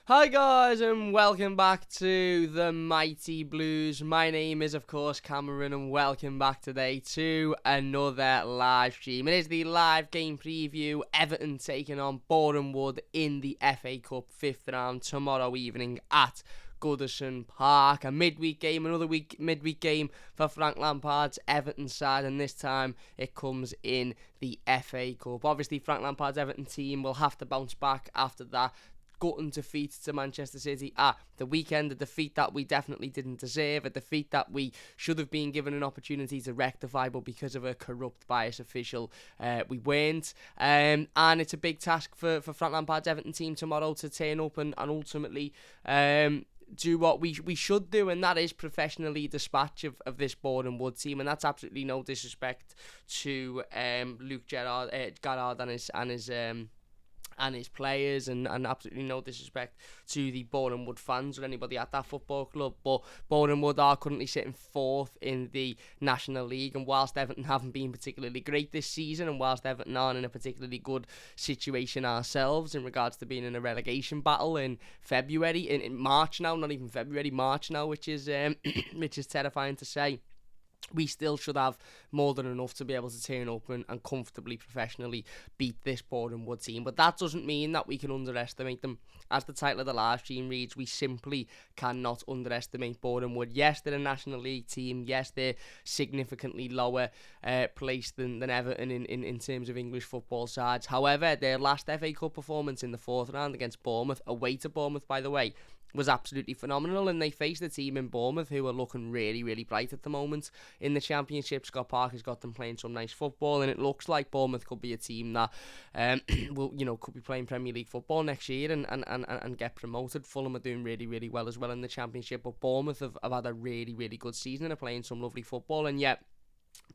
Hi guys and welcome back to the Mighty Blues. My name is of course Cameron and welcome back today to another live stream. It is the live game preview. Everton taking on Boreham in the FA Cup 5th round tomorrow evening at Goodison Park. A midweek game, another midweek game for Frank Lampard's Everton side, and this time it comes in the FA Cup. Obviously Frank Lampard's Everton team will have to bounce back after that gutting defeat to Manchester City at the weekend, a defeat that we definitely didn't deserve, a defeat that we should have been given an opportunity to rectify, but because of a corrupt bias official, we weren't. And it's a big task for Frank Lampard's Everton team tomorrow to turn up and ultimately do what we should do, and that is professionally dispatch of this Boreham team, and that's absolutely no disrespect to Luke Gerrard and his players, and absolutely no disrespect to the Boreham fans or anybody at that football club, but Boreham are currently sitting 4th in the National League, and whilst Everton haven't been particularly great this season, and whilst Everton aren't in a particularly good situation ourselves in regards to being in a relegation battle in February, in March now, not even February, March now, which is which is terrifying to say, we still should have more than enough to be able to turn up and comfortably, professionally beat this Boreham team. But that doesn't mean that we can underestimate them. As the title of the live stream reads, we simply cannot underestimate Boreham. Yes, they're a National League team. Yes, they're significantly lower placed than Everton in terms of English football sides. However, their last FA Cup performance in the 4th round against Bournemouth, away to Bournemouth by the way, was absolutely phenomenal, and they faced a team in Bournemouth who are looking really, really bright at the moment in the Championship. Scott Parker's got them playing some nice football, and it looks like Bournemouth could be a team that could be playing Premier League football next year and get promoted. Fulham are doing really, really well as well in the Championship, but Bournemouth have had a really, really good season and are playing some lovely football, and yet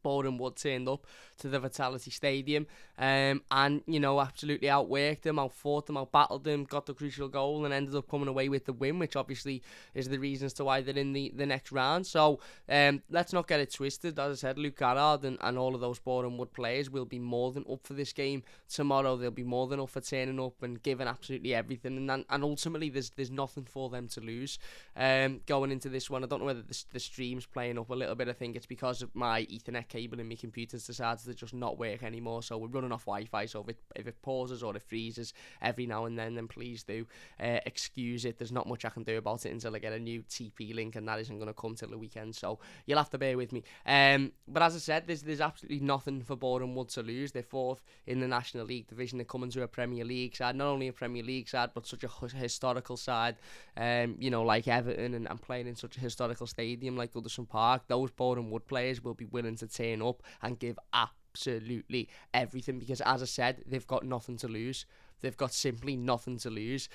Boreham turned up to the Vitality Stadium and absolutely outworked them, outfought them, outbattled them, got the crucial goal and ended up coming away with the win, which obviously is the reason as to why they're in the next round. So let's not get it twisted. As I said, Luke Gerrard and all of those Boreham players will be more than up for this game tomorrow. They'll be more than up for turning up and giving absolutely everything, and ultimately there's nothing for them to lose going into this one. I don't know whether the stream's playing up a little bit. I think it's because of my Ethernet cable in my computer's decides to just not work anymore, so we're running off Wi-Fi, so if it pauses or it freezes every now and then please do excuse it. There's not much I can do about it until I get a new TP link, and that isn't going to come till the weekend, so you'll have to bear with me. But as I said, there's absolutely nothing for Boreham to lose. They're 4th in the National League division. They're coming to a Premier League side, not only a Premier League side, but such a historical side, like Everton, and playing in such a historical stadium like Goodison Park. Those Boreham players will be willing to turn up and give absolutely everything, because as I said, they've got nothing to lose. They've got simply nothing to lose.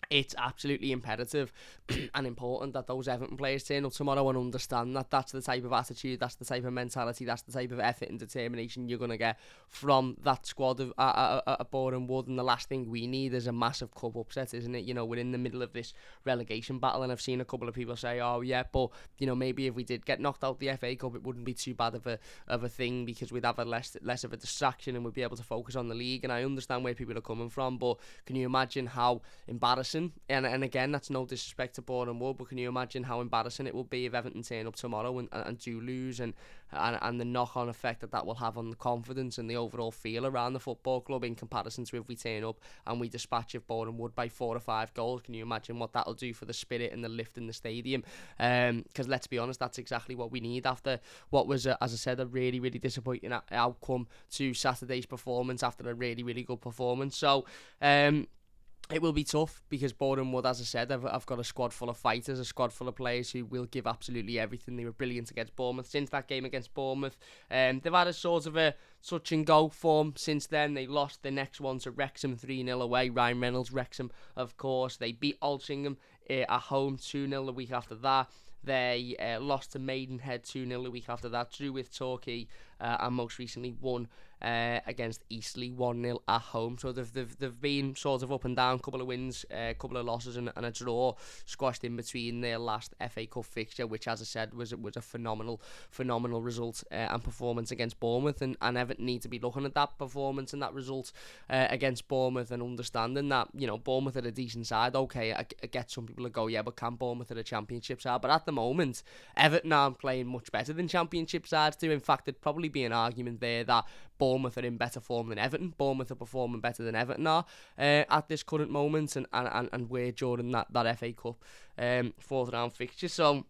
It's absolutely imperative and important that those Everton players turn up tomorrow and understand that that's the type of attitude, that's the type of mentality, that's the type of effort and determination you're going to get from that squad of Boreham. And the last thing we need is a massive cup upset, isn't it? We're in the middle of this relegation battle, and I've seen a couple of people say, oh yeah, but maybe if we did get knocked out the FA Cup, it wouldn't be too bad of a thing, because we'd have a less of a distraction and we'd be able to focus on the league. And I understand where people are coming from, but can you imagine how embarrassing, and again, that's no disrespect to Boreham, but can you imagine how embarrassing it will be if Everton turn up tomorrow and do lose, and the knock-on effect that will have on the confidence and the overall feel around the football club in comparison to if we turn up and we dispatch of Boreham by 4 or 5 goals. Can you imagine what that'll do for the spirit and the lift in the stadium? Because let's be honest, that's exactly what we need after what was, as I said, a really, really disappointing outcome to Saturday's performance after a really, really good performance. So it will be tough, because Boreham as I said, I've got a squad full of fighters, a squad full of players who will give absolutely everything. They were brilliant against Bournemouth. Since that game against Bournemouth, they've had a sort of a touch and go form since then. They lost the next one to Wrexham 3-0 away. Ryan Reynolds, Wrexham, of course. They beat Altrincham at home 2-0 the week after that. They lost to Maidenhead 2-0 the week after that, drew with Torquay and most recently won against Eastleigh 1-0 at home. So they've been sort of up and down, couple of wins, couple of losses, and a draw squashed in between their last FA Cup fixture, which, as I said, was a phenomenal result and performance against Bournemouth, and Everton need to be looking at that performance and that result against Bournemouth and understanding that, you know, Bournemouth are a decent side. Okay, I get some people to go, yeah, but can Bournemouth are a Championship side? But at the moment, Everton aren't playing much better than Championship sides do. In fact, there'd probably be an argument there that Bournemouth are in better form than Everton. Bournemouth are performing better than Everton are at this current moment, and we're during that FA Cup fourth round fixture. So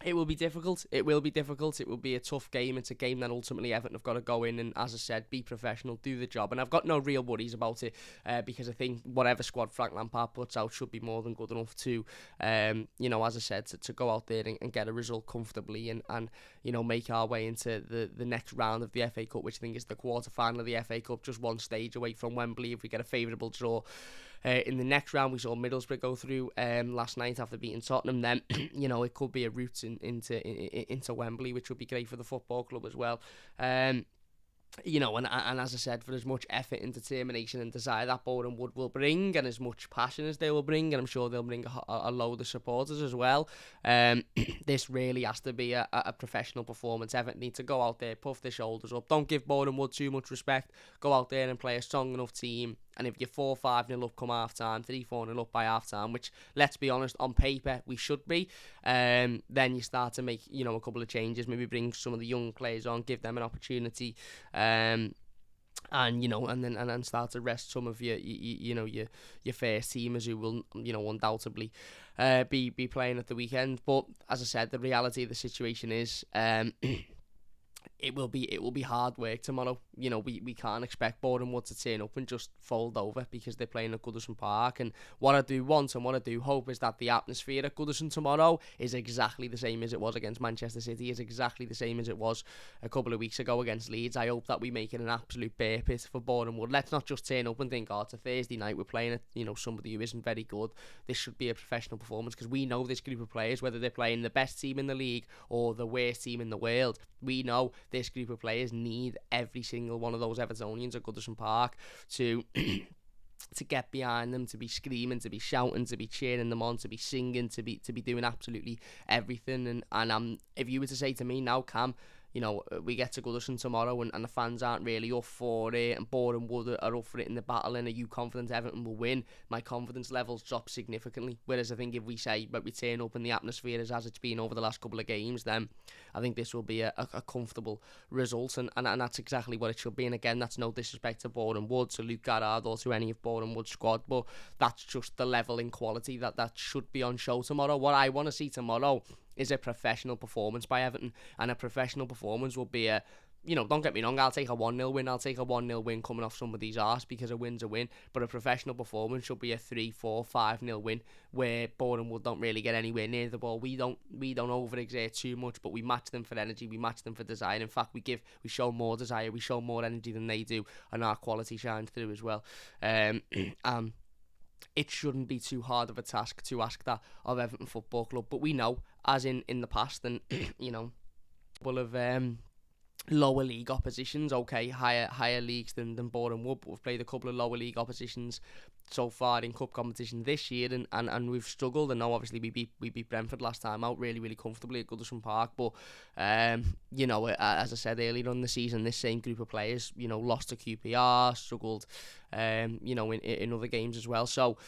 it will be difficult. It will be a tough game. It's a game that ultimately Everton have got to go in and, as I said, be professional, do the job. And I've got no real worries about it because I think whatever squad Frank Lampard puts out should be more than good enough to, you know, as I said, to go out there and get a result comfortably and you know, make our way into the next round of the FA Cup, which I think is the quarter-final of the FA Cup, just one stage away from Wembley if we get a favourable draw. In the next round, we saw Middlesbrough go through last night after beating Tottenham. Then, you know, it could be a route into Wembley, which would be great for the football club as well. You know, and as I said, for as much effort and determination and desire that Boreham will bring, and as much passion as they will bring, and I'm sure they'll bring a load of supporters as well, this really has to be a professional performance. Everton need to go out there, puff their shoulders up, don't give Boreham too much respect, go out there and play a strong enough team. And if you're 4-5-0 up come half-time, 3-4-0 up by half-time, which, let's be honest, on paper, we should be, then you start to make, you know, a couple of changes, maybe bring some of the young players on, give them an opportunity, and, you know, and then start to rest some of your first teamers who will, you know, undoubtedly be playing at the weekend. But, as I said, the reality of the situation is... It will be hard work tomorrow. You know, we can't expect Boreham to turn up and just fold over because they're playing at Goodison Park. And what I do want and what I do hope is that the atmosphere at Goodison tomorrow is exactly the same as it was against Manchester City, is exactly the same as it was a couple of weeks ago against Leeds. I hope that we make it an absolute bear pit for Boreham. Let's not just turn up and think, oh, it's a Thursday night, we're playing at, you know, somebody who isn't very good. This should be a professional performance, because we know this group of players, whether they're playing the best team in the league or the worst team in the world, we know this group of players need every single one of those Evertonians at Goodison Park to get behind them, to be screaming, to be shouting, to be cheering them on, to be singing, to be doing absolutely everything. And if you were to say to me now, Cam, you know, we get to Goodison tomorrow and the fans aren't really up for it, and Boreham Wood are up for it in the battle, and are you confident Everton will win? My confidence levels drop significantly. Whereas I think if we say, but we turn up and the atmosphere is as it's been over the last couple of games, then I think this will be a comfortable result, and that's exactly what it should be. And again, that's no disrespect to Boreham Wood, to Luke Garrard, or to any of Boreham Wood's squad, but that's just the level in quality that should be on show tomorrow. What I want to see tomorrow is a professional performance by Everton, and a professional performance will be a, you know, don't get me wrong, I'll take a 1-0 win, I'll take a 1-0 win coming off somebody's arse, because a win's a win, but a professional performance should be a 3-4, 5-0 win, where Boreham Wood don't really get anywhere near the ball. We don't overexert too much, but we match them for energy, we match them for desire. In fact, we show more desire, we show more energy than they do, and our quality shines through as well. It shouldn't be too hard of a task to ask that of Everton Football Club, but we know, as in the past, and you know, full of lower league oppositions, okay, higher leagues than Boreham Wood, but we've played a couple of lower league oppositions so far in cup competition this year, and we've struggled. And now obviously we beat Brentford last time out really comfortably at Goodison Park, but you know, as I said earlier on in the season, this same group of players, you know, lost to QPR, struggled you know, in other games as well. So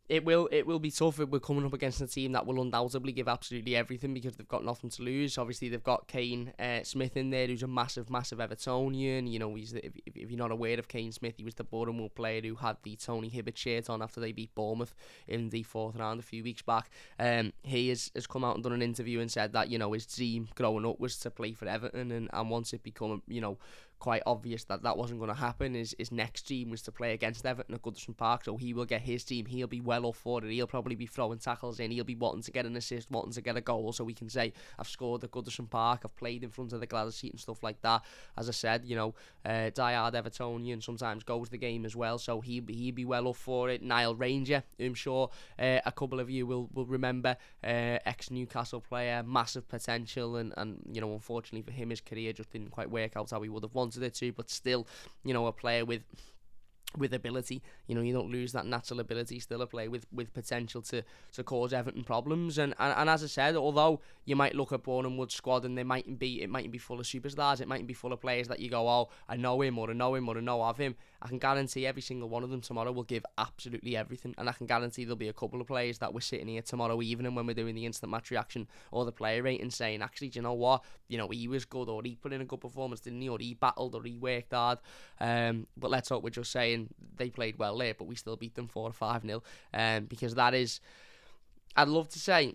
it will be tough. We're coming up against a team that will undoubtedly give absolutely everything, because they've got nothing to lose. Obviously, they've got Kane Smith in there, who's a massive Evertonian. You know, if you're not aware of Kane Smith, he was the Boreham Wood player who had the Tony Hibbert shirt on after they beat Bournemouth in the fourth round a few weeks back. He has come out and done an interview and said that, you know, his dream growing up was to play for Everton, and once it become, you know, quite obvious that that wasn't going to happen. His next team was to play against Everton at Goodison Park, so he will get his team. He'll be well up for it. He'll probably be throwing tackles in. He'll be wanting to get an assist, wanting to get a goal, so we can say, I've scored at Goodison Park, I've played in front of the Gladys seat and stuff like that. As I said, die-hard Evertonian sometimes goes the game as well, so he'd be well up for it. Niall Ranger, who I'm sure a couple of you will remember, ex-Newcastle player, massive potential, and unfortunately for him, his career just didn't quite work out how he would have wanted it to, but still, a player with ability. You don't lose that natural ability. Still a player with potential to cause Everton problems. And as I said, although you might look at Boreham Wood's squad and it mightn't be full of superstars, it mightn't be full of players that you go, oh, I know him or I know of him. I can guarantee every single one of them tomorrow will give absolutely everything, and I can guarantee there'll be a couple of players that we're sitting here tomorrow evening when we're doing the instant match reaction or the player rating saying, actually, do you know what? He was good, or he put in a good performance, didn't he? Or he battled, or he worked hard. But let's hope we're just saying they played well there, but we still beat them 4 or 5-0. Because that is, I'd love to say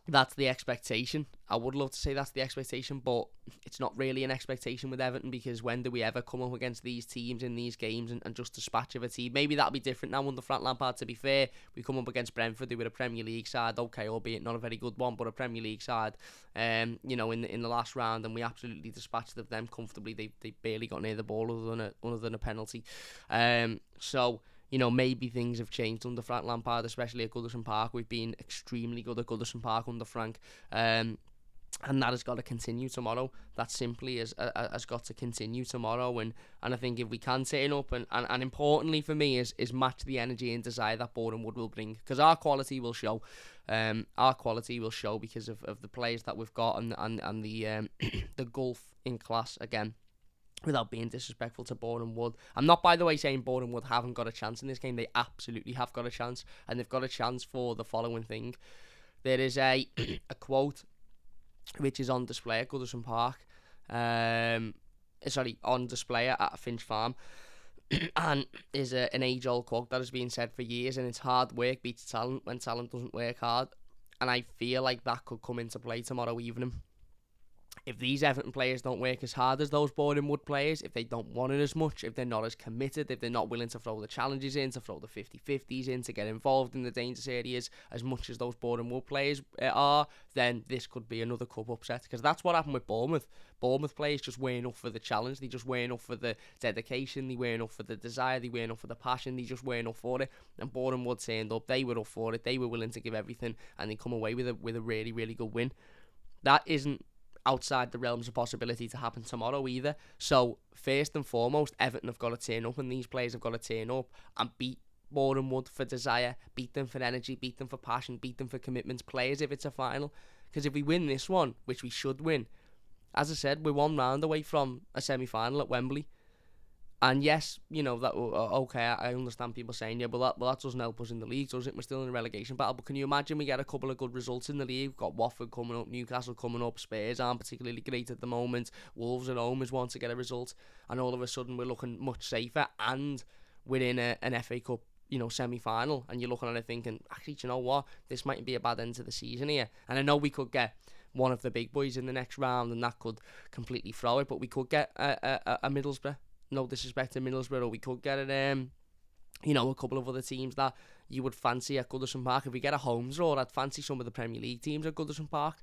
that's the expectation. I would love to say that's the expectation, but it's not really an expectation with Everton, because when do we ever come up against these teams in these games and just dispatch of a team? Maybe that'll be different now under Frank Lampard, to be fair. We come up against Brentford, who were a Premier League side, okay, albeit not a very good one, but a Premier League side, in the last round, and we absolutely dispatched of them comfortably. They barely got near the ball other than a penalty. So maybe things have changed under Frank Lampard, especially at Goodison Park. We've been extremely good at Goodison Park under Frank. And that has got to continue tomorrow. That simply has got to continue tomorrow. And I think if we can turn up, and importantly for me is match the energy and desire that Boreham Wood will bring. Because our quality will show. Our quality will show because of the players that we've got and the the gulf in class again. Without being disrespectful to Boreham Wood. I'm not, by the way, saying Boreham Wood haven't got a chance in this game. They absolutely have got a chance. And they've got a chance for the following thing. There is a quote which is on display at Goodison Park. On display at Finch Farm. And is an age-old quote that has been said for years. And it's hard work beats talent when talent doesn't work hard. And I feel like that could come into play tomorrow evening. If these Everton players don't work as hard as those Boreham Wood players, if they don't want it as much, if they're not as committed, if they're not willing to throw the challenges in, to throw the 50-50s in, to get involved in the dangerous areas as much as those Boreham Wood players are, then this could be another cup upset. Because that's what happened with Bournemouth. Bournemouth players just weren't up for the challenge. They just weren't up for the dedication. They weren't up for the desire. They weren't up for the passion. They just weren't up for it. And Boreham Wood turned up. They were up for it. They were willing to give everything, and they come away with a really, really good win. That isn't outside the realms of possibility to happen tomorrow either. So first and foremost, Everton have got to turn up, and these players have got to turn up and beat Boreham Wood for desire, beat them for energy, beat them for passion, beat them for commitments, play as if it's a final. Because if we win this one, which we should win, as I said, we're 1 round away from a semi-final at Wembley. And yes, that okay, I understand people saying, yeah, but that doesn't help us in the league, does it? We're still in a relegation battle. But can you imagine we get a couple of good results in the league? We've got Watford coming up, Newcastle coming up, Spurs aren't particularly great at the moment, Wolves at home is one to get a result, and all of a sudden we're looking much safer, and we're in an FA Cup semi-final, and you're looking at it thinking, actually, do you know what? This might be a bad end to the season here. And I know we could get one of the big boys in the next round, and that could completely throw it, but we could get a Middlesbrough. No disrespect to Middlesbrough, we could get it, a couple of other teams that you would fancy at Goodison Park. If we get a home draw, I'd fancy some of the Premier League teams at Goodison Park.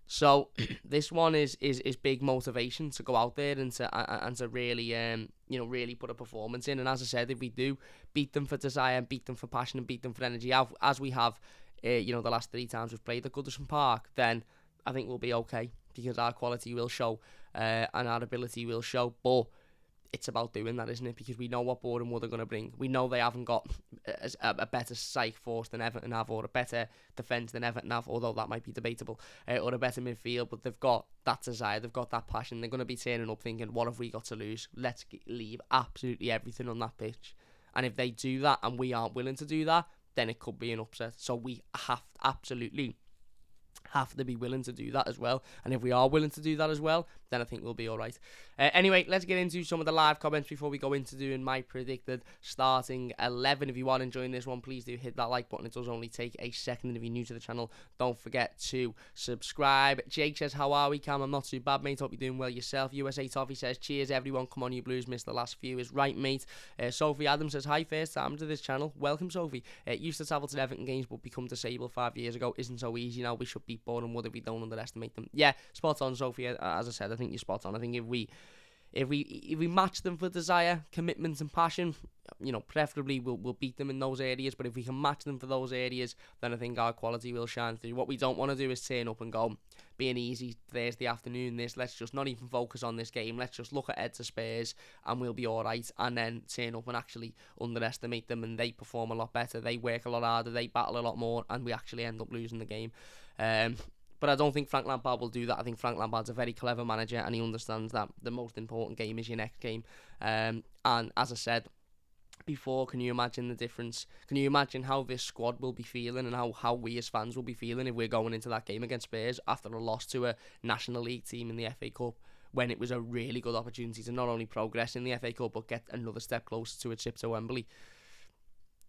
So this one is big motivation to go out there and to really really put a performance in. And as I said, if we do beat them for desire, and beat them for passion, and beat them for energy, as we have the last 3 times we've played at Goodison Park, then I think we'll be okay, because our quality will show and our ability will show. But it's about doing that, isn't it? Because we know what Boreham Wood are going to bring. We know they haven't got a better strike force than Everton have, or a better defence than Everton have, although that might be debatable, or a better midfield, but they've got that desire, they've got that passion. They're going to be turning up thinking, what have we got to lose? Let's leave absolutely everything on that pitch. And if they do that and we aren't willing to do that, then it could be an upset. So we have absolutely have to be willing to do that as well. And if we are willing to do that as well, then I think we'll be all right. Anyway, let's get into some of the live comments before we go into doing my predicted starting 11. If you are enjoying this one, please do hit that like button. It does only take a second. And if you're new to the channel, don't forget to subscribe. Jake says, how are we, Cam? I'm not too bad, mate. Hope you're doing well yourself. USA Toffee says, cheers, everyone. Come on, you Blues. Missed the last few. Is right, mate. Sophie Adams says, hi, first time to this channel. Welcome, Sophie. Used to travel to the Everton games, but become disabled 5 years ago. Isn't so easy now. We should beat Boreham if we don't underestimate them. Yeah, spot on, Sophie. As I said, I think you're spot on. I think if we match them for desire, commitment and passion, preferably we'll beat them in those areas. But if we can match them for those areas, then I think our quality will shine through. What we don't want to do is turn up and go, being easy Thursday afternoon, let's just not even focus on this game. Let's just look ahead to Spurs and we'll be all right. And then turn up and actually underestimate them, and they perform a lot better. They work a lot harder. They battle a lot more, and we actually end up losing the game. But I don't think Frank Lampard will do that. I think Frank Lampard's a very clever manager, and he understands that the most important game is your next game. And as I said before, can you imagine the difference? Can you imagine how this squad will be feeling, and how we as fans will be feeling if we're going into that game against Spurs after a loss to a National League team in the FA Cup, when it was a really good opportunity to not only progress in the FA Cup but get another step closer to a trip to Wembley?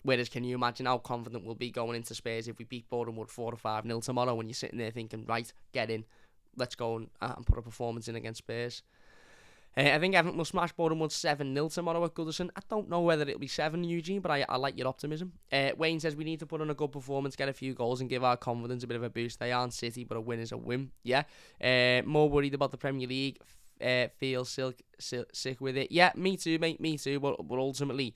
Whereas, can you imagine how confident we'll be going into Spurs if we beat Boreham 4 or 5-0 tomorrow, when you're sitting there thinking, right, get in, let's go and put a performance in against Spurs. I think Everton will smash Boreham 7-0 tomorrow at Goodison. I don't know whether it'll be 7, Eugene, but I like your optimism. Wayne says we need to put on a good performance, get a few goals and give our confidence a bit of a boost. They aren't City, but a win is a win. Yeah. More worried about the Premier League. Feel sick with it. Yeah, me too, mate, me too. But ultimately,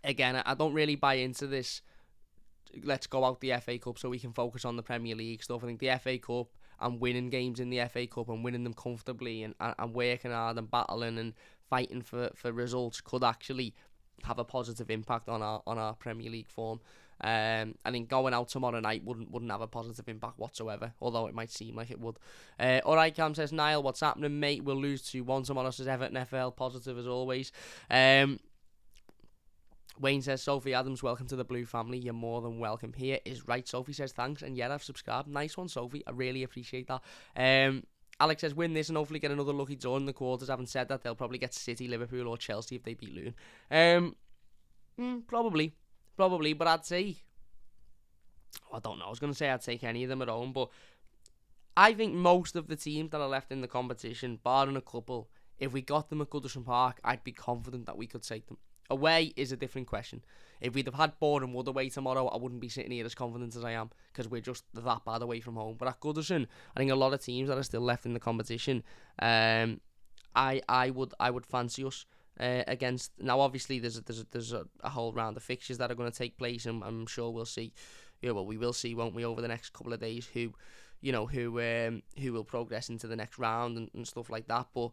again, I don't really buy into this, let's go out the FA Cup so we can focus on the Premier League stuff. I think the FA Cup and winning games in the FA Cup and winning them comfortably and working hard and battling and fighting for results could actually have a positive impact on our Premier League form. I think going out tomorrow night wouldn't have a positive impact whatsoever, although it might seem like it would. Alright, Cam says, Niall, what's happening, mate? We'll lose 2-1 tomorrow, says Everton FL, positive as always. Wayne says, Sophie Adams, welcome to the Blue family. You're more than welcome here. Is right. Sophie says, thanks. And yeah, I've subscribed. Nice one, Sophie. I really appreciate that. Alex says, win this and hopefully get another lucky draw in the quarters. Having said that, they'll probably get City, Liverpool or Chelsea if they beat Luton. Probably. But I'd say, I don't know. I was going to say I'd take any of them at home. But I think most of the teams that are left in the competition, barring a couple, if we got them at Goodison Park, I'd be confident that we could take them. Away is a different question. If we'd have had Boreham away tomorrow, I wouldn't be sitting here as confident as I am, because we're just that bad away from home. But at Goodison, I think a lot of teams that are still left in the competition, I would fancy us against. Now, obviously, there's a whole round of fixtures that are going to take place, and I'm sure we'll see. We will see, won't we, over the next couple of days, who will progress into the next round and stuff like that. But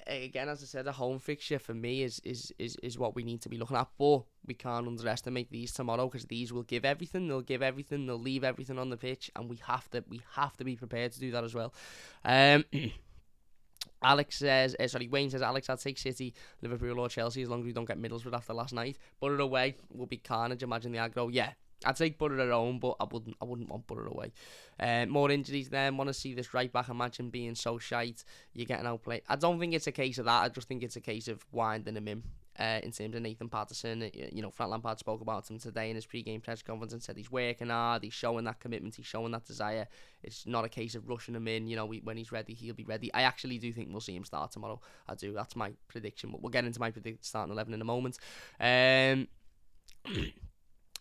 again, as I said, a home fixture for me is what we need to be looking at. But we can't underestimate these tomorrow, because these will give everything. They'll give everything. They'll leave everything on the pitch, and we have to be prepared to do that as well. Wayne says, Alex, I'd take City, Liverpool or Chelsea as long as we don't get Middlesbrough after last night. Borough away will be carnage. Imagine the aggro. Yeah, I'd take Borough at home, but I wouldn't want Borough away. More injuries then. Want to see this right back. Imagine being so shite. You're getting outplayed. I don't think it's a case of that. I just think it's a case of winding him in. In terms of Nathan Patterson, Frank Lampard spoke about him today in his pre-game press conference and said he's working hard, he's showing that commitment, he's showing that desire. It's not a case of rushing him in. When he's ready, he'll be ready. I actually do think we'll see him start tomorrow. I do. That's my prediction. But we'll get into my predicted starting 11 in a moment.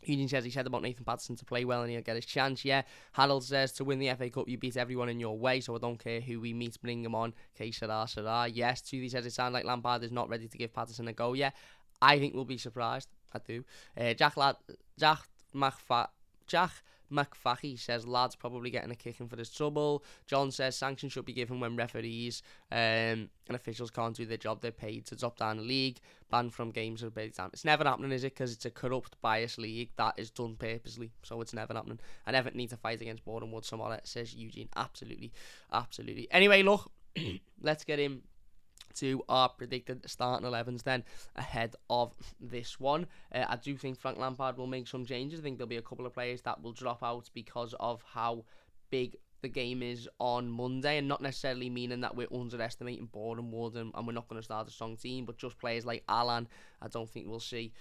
Eugene says he said about Nathan Patterson to play well and he'll get his chance. Yeah. Harold says to win the FA Cup, you beat everyone in your way, so I don't care who we meet, bring him on. Que sera. Yes. Tuthi says it sounds like Lampard is not ready to give Patterson a go yet. I think we'll be surprised. I do. Jack McFahey says lads probably getting a kicking for this trouble. John says sanctions should be given when referees and officials can't do their job. They're paid to drop down the league, banned from games of time. It's never happening, is it? Because it's a corrupt, biased league that is done purposely, so it's never happening. And Everton need to fight against Boreham tomorrow, says Eugene. Absolutely. Anyway, look, let's get in to our predicted starting 11s then ahead of this one. I do think Frank Lampard will make some changes. I think there'll be a couple of players that will drop out because of how big the game is on Monday, and not necessarily meaning that we're underestimating Boreham Wood and we're not going to start a strong team, but just players like Alan I don't think we'll see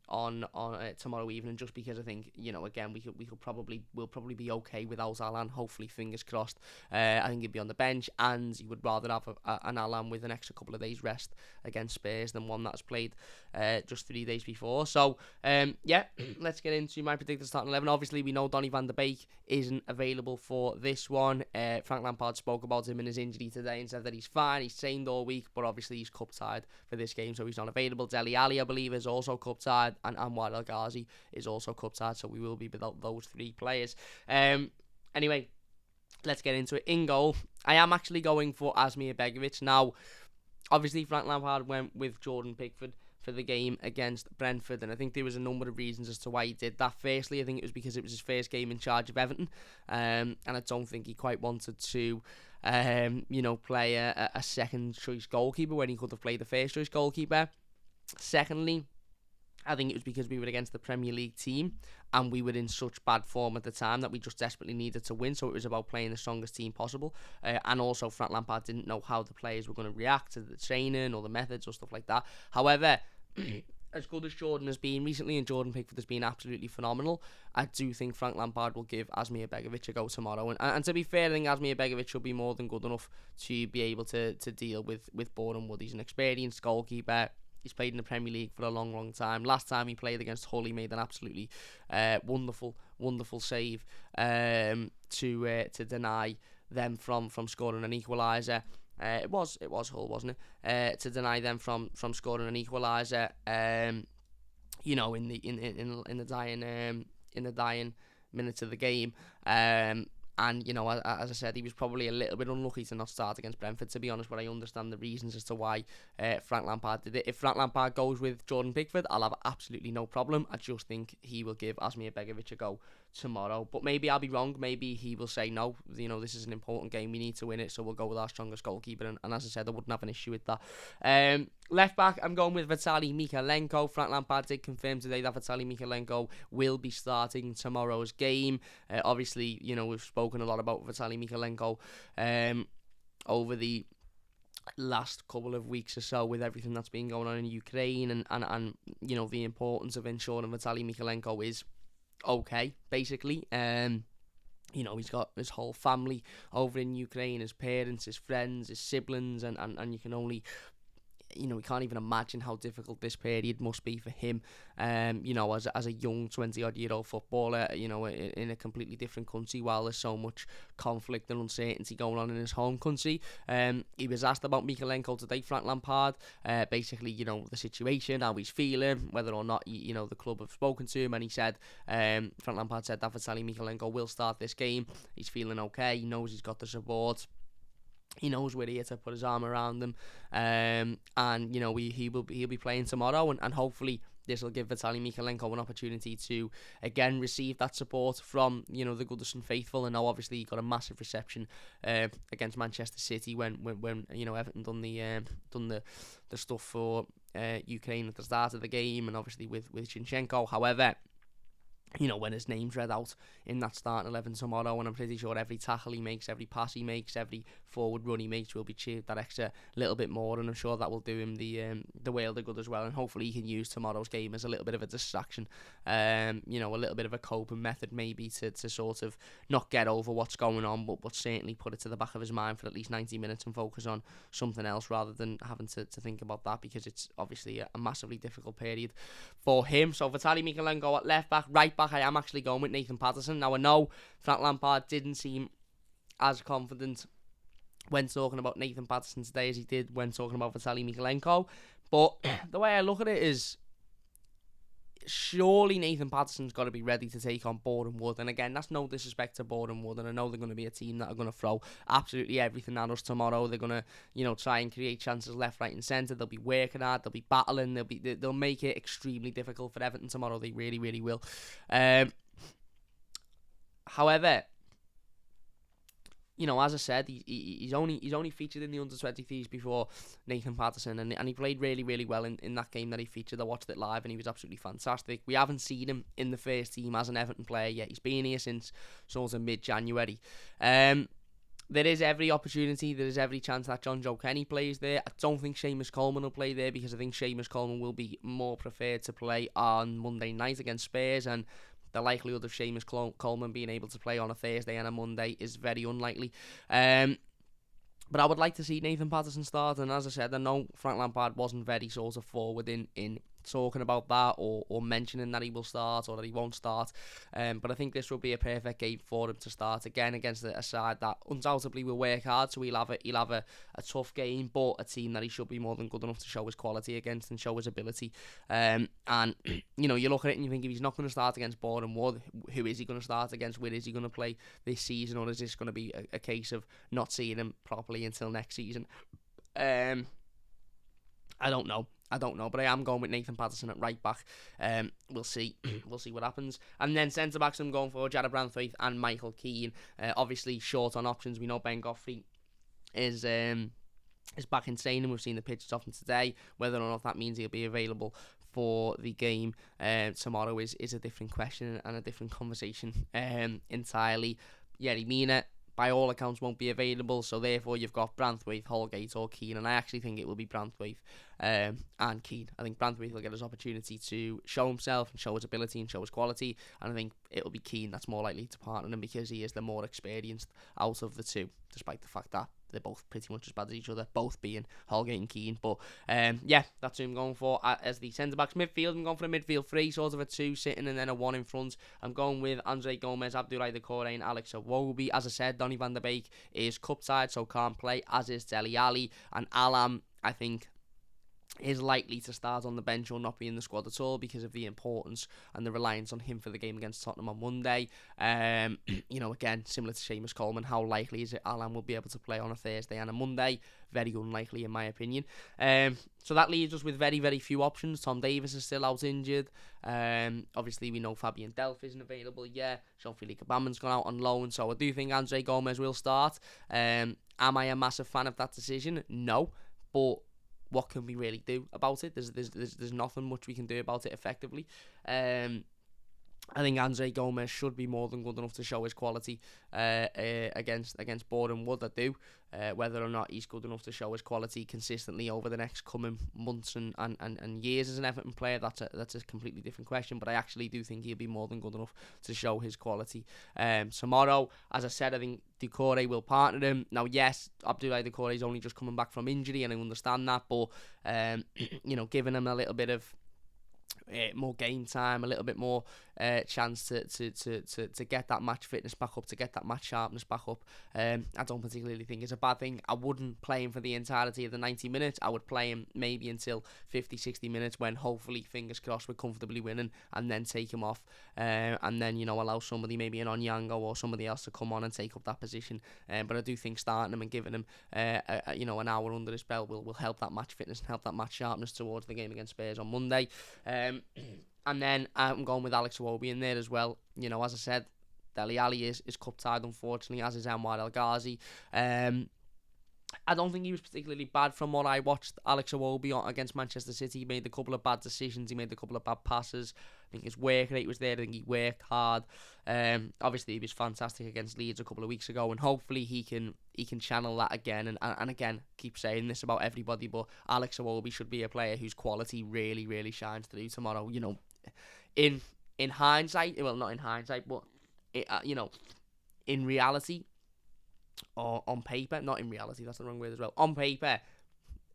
on tomorrow evening, just because I think, again, we'll probably be okay without Alan, hopefully, fingers crossed. I think he'd be on the bench, and he would rather have an Alan with an extra couple of days rest against Spurs than one that's played just 3 days before. So let's get into my predicted starting 11. Obviously, we know Donny van der Beek isn't available for this one. Frank Lampard spoke about him and his injury today and said that he's fine, he's trained all week, but obviously he's cup tied for this game, so he's not available. Dele Alli, I believe, is also cup tied, and Anwar El Ghazi is also cup tied, so we will be without those three players. Anyway, let's get into it. In goal, I am actually going for Asmir Begovic. Now, obviously, Frank Lampard went with Jordan Pickford for the game against Brentford, and I think there was a number of reasons as to why he did that. Firstly, I think it was because it was his first game in charge of Everton, and I don't think he quite wanted to play a second choice goalkeeper when he could have played the first choice goalkeeper. Secondly, I think it was because we were against the Premier League team and we were in such bad form at the time that we just desperately needed to win, so it was about playing the strongest team possible. And also, Frank Lampard didn't know how the players were going to react to the training or the methods or stuff like that. However, as good as Jordan has been recently, and Jordan Pickford has been absolutely phenomenal, I do think Frank Lampard will give Asmir Begovic a go tomorrow. And to be fair, I think Asmir Begovic should be more than good enough to be able to deal with Boreham Wood. He's an experienced goalkeeper. He's played in the Premier League for a long, long time. Last time he played against Hull, he made an absolutely wonderful save to deny them from scoring an equaliser. It was Hull, wasn't it? To deny them from scoring an equaliser. In the dying minutes of the game. And, as I said, he was probably a little bit unlucky to not start against Brentford, to be honest, but I understand the reasons as to why Frank Lampard did it. If Frank Lampard goes with Jordan Pickford, I'll have absolutely no problem. I just think he will give Asmir Begovic a go tomorrow. But maybe I'll be wrong. Maybe he will say, no, this is an important game. We need to win it, so we'll go with our strongest goalkeeper. And as I said, I wouldn't have an issue with that. Left back, I'm going with Vitaly Mykolenko. Frank Lampard did confirm today that Vitaly Mykolenko will be starting tomorrow's game. Obviously, we've spoken a lot about Vitaly Mykolenko over the last couple of weeks or so with everything that's been going on in Ukraine and the importance of ensuring Vitaly Mykolenko is okay, basically. He's got his whole family over in Ukraine, his parents, his friends, his siblings, and you can only... we can't even imagine how difficult this period must be for him, as a young 20-odd-year-old footballer, in a completely different country while there's so much conflict and uncertainty going on in his home country. He was asked about Mykolenko today, Frank Lampard, basically, the situation, how he's feeling, whether or not, the club have spoken to him, and he said, Frank Lampard said that Vitaly Mykolenko will start this game. He's feeling okay, he knows he's got the support. He knows we're here to put his arm around them, and he'll be playing tomorrow, and hopefully this will give Vitaly Mykolenko an opportunity to again receive that support from the Goodison faithful. And now obviously he got a massive reception against Manchester City when Everton done the stuff for Ukraine at the start of the game, and obviously with Zinchenko. However, when his name's read out in that starting 11 tomorrow, and I'm pretty sure every tackle he makes, every pass he makes, every forward run he makes will be cheered that extra little bit more, and I'm sure that will do him the world of good as well. And hopefully he can use tomorrow's game as a little bit of a distraction, a little bit of a coping method maybe to sort of not get over what's going on, but certainly put it to the back of his mind for at least 90 minutes and focus on something else rather than having to think about that, because it's obviously a massively difficult period for him. So Vitaly Mykolenko at left back. Right back, I am actually going with Nathan Patterson. Now I know Frank Lampard didn't seem as confident when talking about Nathan Patterson today as he did when talking about Vitaly Mykolenko, but the way I look at it is, surely Nathan Patterson's got to be ready to take on Boreham Wood. And again, that's no disrespect to Boreham Wood, and I know they're going to be a team that are going to throw absolutely everything at us tomorrow. They're going to try and create chances left, right and centre. They'll be working hard, they'll be battling, they'll make it extremely difficult for Everton tomorrow. They really, really will. However, as I said, he's only featured in the under-23s before Nathan Patterson, and he played really, really well in that game that he featured. I watched it live, and he was absolutely fantastic. We haven't seen him in the first team as an Everton player yet. He's been here since sort of mid-January. There is every opportunity, there is every chance that John Joe Kenny plays there. I don't think Seamus Coleman will play there, because I think Seamus Coleman will be more preferred to play on Monday night against Spurs, and the likelihood of Seamus Coleman being able to play on a Thursday and a Monday is very unlikely. But I would like to see Nathan Patterson start, and as I said, I know Frank Lampard wasn't very sort of forward in talking about that or mentioning that he will start or that he won't start, but I think this will be a perfect game for him to start again against a side that undoubtedly will work hard, so he'll have a tough game, but a team that he should be more than good enough to show his quality against and show his ability. And you look at it and you think, if he's not going to start against Boreham-Wood, who is he going to start against? Where is he going to play this season? Or is this going to be a case of not seeing him properly until next season? I don't know, but I am going with Nathan Patterson at right back. We'll see what happens. And then centre backs, I'm going for Jarrad Branthwaite and Michael Keane. Obviously short on options. We know Ben Godfrey is back in training. We've seen the pictures of him today. Whether or not that means he'll be available for the game tomorrow is a different question and a different conversation entirely. Yerry Mina, by all accounts, won't be available, so therefore you've got Branthwaite, Holgate or Keane, and I actually think it will be Branthwaite and Keane. I think Branthwaite will get his opportunity to show himself and show his ability and show his quality, and I think it'll be Keane that's more likely to partner him, because he is the more experienced out of the two, despite the fact that they're both pretty much as bad as each other, both being Holgate and Keane. But that's who I'm going for as the centre-backs. Midfield, I'm going for a midfield three, sort of a two sitting and then a one in front. I'm going with Andre Gomez, Abdoulaye Doucouré and Alex Iwobi. As I said, Donny van der Beek is cup-tied, so can't play, as is Dele Alli. And Alam, I think, is likely to start on the bench or not be in the squad at all, because of the importance and the reliance on him for the game against Tottenham on Monday. Again, similar to Seamus Coleman, how likely is it Alan will be able to play on a Thursday and a Monday? Very unlikely, in my opinion. So that leaves us with very, very few options. Tom Davies is still out injured. Obviously, we know Fabian Delph isn't available yet. Jean-Philippe Gbamin's gone out on loan, so I do think Andre Gomez will start. Am I a massive fan of that decision? No, but what can we really do about it? There's nothing much we can do about it effectively. I think Andre Gomez should be more than good enough to show his quality against Boreham-Wood. I do. Whether or not he's good enough to show his quality consistently over the next coming months and years as an Everton player, that's a completely different question. But I actually do think he'll be more than good enough to show his quality tomorrow. As I said, I think Doucouré will partner him. Now, yes, Abdoulaye Doucouré is only just coming back from injury, and I understand that, but giving him a little bit of more game time, a little bit more chance to get that match fitness back up, to get that match sharpness back up, I don't particularly think is a bad thing. I wouldn't play him for the entirety of the 90 minutes. I would play him maybe until 50-60 minutes, when hopefully, fingers crossed, we're comfortably winning, and then take him off, and then allow somebody, maybe an Onyango or somebody else, to come on and take up that position. But I do think starting him and giving him an hour under his belt will help that match fitness and help that match sharpness towards the game against Spurs on Monday. And then I'm going with Alex Iwobi in there as well. As I said, Dele Alli is cup-tied, unfortunately, as is Anwar El Ghazi. I don't think he was particularly bad from what I watched. Alex Iwobi against Manchester City, he made a couple of bad decisions, he made a couple of bad passes. I think his work rate was there, I think he worked hard. Obviously he was fantastic against Leeds a couple of weeks ago, and hopefully he can channel that again. And again, keep saying this about everybody, but Alex Iwobi should be a player whose quality really, really shines through tomorrow. In hindsight, well, not in hindsight, but in reality, or on paper, not in reality, that's the wrong word as well. On paper,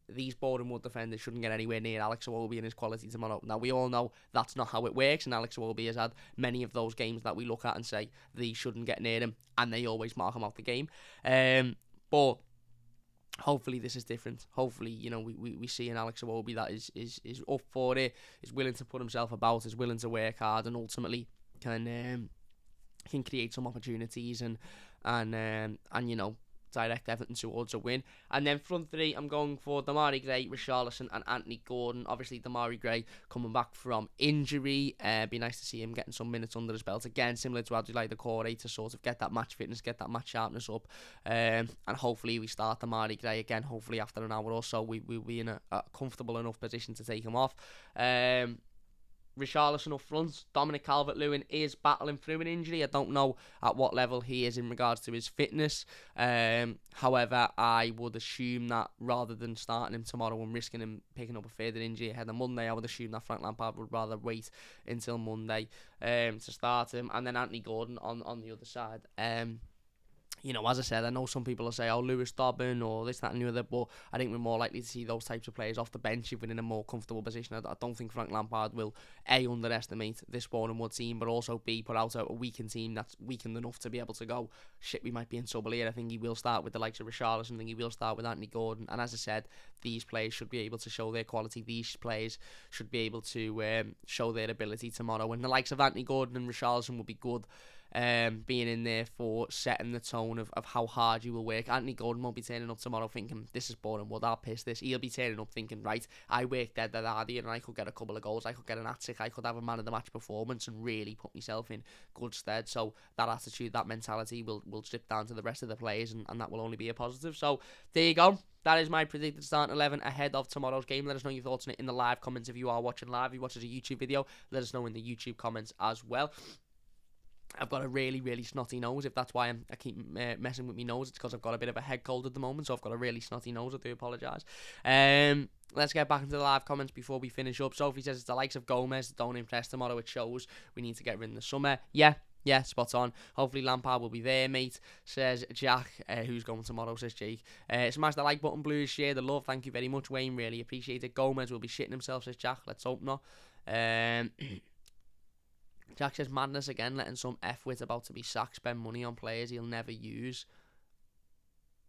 these Boreham-Wood defenders shouldn't get anywhere near Alex Iwobi and his quality tomorrow. Now, we all know that's not how it works, and Alex Iwobi has had many of those games that we look at and say they shouldn't get near him, and they always mark him out the game. But hopefully this is different. Hopefully, we see an Alex Iwobi that is up for it, is willing to put himself about, is willing to work hard, and ultimately can create some opportunities and direct Everton towards a win. And then front three, I'm going for Demarai Gray, Richarlison and Anthony Gordon. Obviously, Demarai Gray coming back from injury. Be nice to see him getting some minutes under his belt. Again, similar to Abdoulaye Doucouré, to sort of get that match fitness, get that match sharpness up. And hopefully we start Demarai Gray again. Hopefully after an hour or so, we'll be in a comfortable enough position to take him off. Richarlison up front. Dominic Calvert-Lewin is battling through an injury. I don't know at what level he is in regards to his fitness. However, I would assume that rather than starting him tomorrow and risking him picking up a further injury ahead of Monday, I would assume that Frank Lampard would rather wait until Monday to start him. And then Anthony Gordon on the other side. You know, as I said, I know some people will say, oh, Lewis Dobbin or this, that and the other, but I think we're more likely to see those types of players off the bench if we're in a more comfortable position. I don't think Frank Lampard will, A, underestimate this Boreham Wood team, but also, B, put out a weakened team that's weakened enough to be able to go, shit, we might be in trouble here. I think he will start with the likes of Richarlison. I think he will start with Anthony Gordon. And as I said, these players should be able to show their quality. These players should be able to show their ability tomorrow. And the likes of Anthony Gordon and Richarlison will be good. Being in there for setting the tone of how hard you will work. Anthony Gordon won't be turning up tomorrow thinking, this is Boreham Wood, I'll piss this. He'll be turning up thinking, right, I worked dead hard here and I could get a couple of goals, I could get an hat-trick, I could have a man of the match performance and really put myself in good stead. So that attitude, that mentality will strip down to the rest of the players, and that will only be a positive. So there you go. That is my predicted starting 11 ahead of tomorrow's game. Let us know your thoughts on it in the live comments if you are watching live. If you watch as a YouTube video, let us know in the YouTube comments as well. I've got a really, really snotty nose. If that's why I keep messing with my nose, it's because I've got a bit of a head cold at the moment, so I've got a really snotty nose. I do apologise. Let's get back into the live comments before we finish up. Sophie says it's the likes of Gomez that don't impress tomorrow. It shows we need to get rid in the summer. Yeah, spot on. Hopefully Lampard will be there, mate, says Jack. Who's going tomorrow, says Jake. Smash the like button, Blues. Share the love. Thank you very much, Wayne. Really appreciate it. Gomez will be shitting himself, says Jack. Let's hope not. Jack says madness again, letting some F-wit about to be sacked spend money on players he'll never use.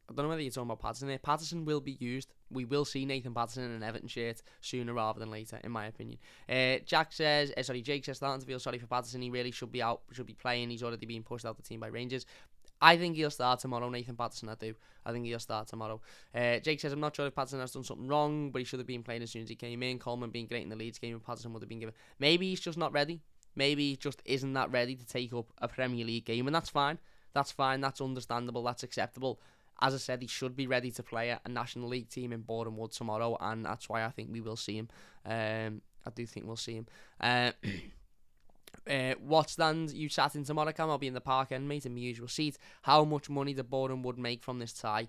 I don't know whether you're talking about Patterson here. Patterson will be used. We will see Nathan Patterson in an Everton shirt sooner rather than later, in my opinion. Jake says, starting to feel sorry for Patterson. He really should be out, should be playing. He's already being pushed out the team by Rangers. I think he'll start tomorrow, Nathan Patterson, I do. I think he'll start tomorrow. Jake says, I'm not sure if Patterson has done something wrong, but he should have been playing as soon as he came in. Coleman being great in the Leeds game, and Patterson would have been given. Maybe he's just not ready. Maybe he just isn't that ready to take up a Premier League game, and that's fine. That's fine, that's understandable, that's acceptable. As I said, he should be ready to play a National League team in Boreham Wood tomorrow, and that's why I think we will see him. I do think we'll see him. What stand you sat in tomorrow, Cam? I'll be in the Park End, mate, in my usual seat. How much money did Boreham Wood make from this tie?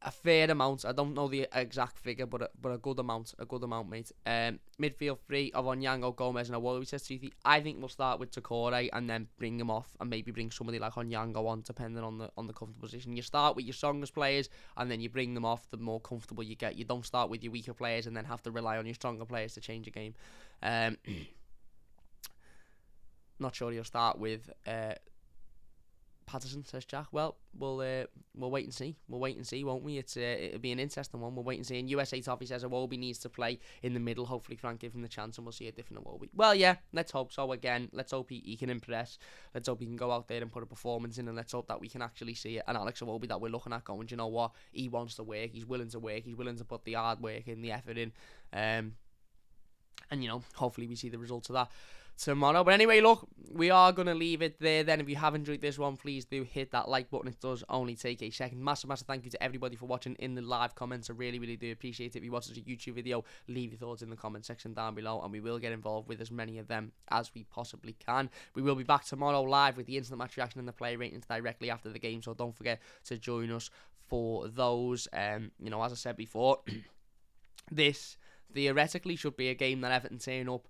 A fair amount. I don't know the exact figure, but a good amount. A good amount, mate. Midfield three of Onyango, Gomez and Iwobi, says Toothy. I think we'll start with Doucouré and then bring him off and maybe bring somebody like Onyango on, depending on the comfortable position. You start with your strongest players and then you bring them off the more comfortable you get. You don't start with your weaker players and then have to rely on your stronger players to change a game. Not sure you'll start with Patterson, says Jack. Well, we'll wait and see. We'll wait and see, won't we? It'll be an interesting one. We'll wait and see. And USA Toffee says Iwobi needs to play in the middle. Hopefully Frank give him the chance and we'll see a different Iwobi. Well, yeah, let's hope so. Again, let's hope he can impress. Let's hope he can go out there and put a performance in, and let's hope that we can actually see it. And Alex Iwobi that we're looking at going, do you know what? He wants to work. He's willing to work. He's willing to put the hard work in, the effort in. And, you know, hopefully we see the results of that tomorrow. But anyway, look, we are going to leave it there then. If you have enjoyed this one, please do hit that like button. It does only take a second. Massive thank you to everybody for watching in the live comments. I really, really do appreciate it. If you watch this as a YouTube video, leave your thoughts in the comment section down below, and we will get involved with as many of them as we possibly can. We will be back tomorrow live with the instant match reaction and the play ratings directly after the game, so don't forget to join us for those. You know, as I said before, this theoretically should be a game that Everton turn up,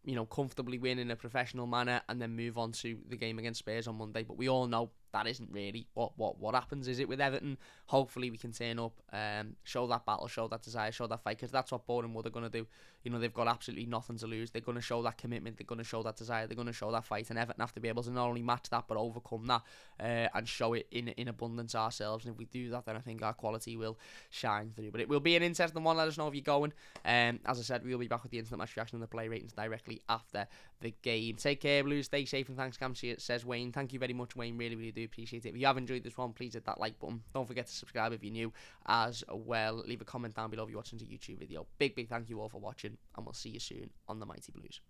you know, comfortably win in a professional manner and then move on to the game against Spurs on Monday. But we all know that isn't really what happens, is it, with Everton? Hopefully we can turn up, show that battle, show that desire, show that fight, because that's what Boreham Wood are going to do. You know, they've got absolutely nothing to lose. They're going to show that commitment, they're going to show that desire, they're going to show that fight, and Everton have to be able to not only match that but overcome that and show it in abundance ourselves. And if we do that, then I think our quality will shine through. But it will be an interesting one. Let us know if you're going. As I said, we'll be back with the instant match reaction and the play ratings directly after the game. Take care, Blues, stay safe, and thanks, Cam, says Wayne. Thank you very much, Wayne, really, really do do appreciate it. If you have enjoyed this one, please hit that like button. Don't forget to subscribe if you're new as well. Leave a comment down below if you're watching the YouTube video. Big thank you all for watching, and we'll see you soon on The Mighty Blues.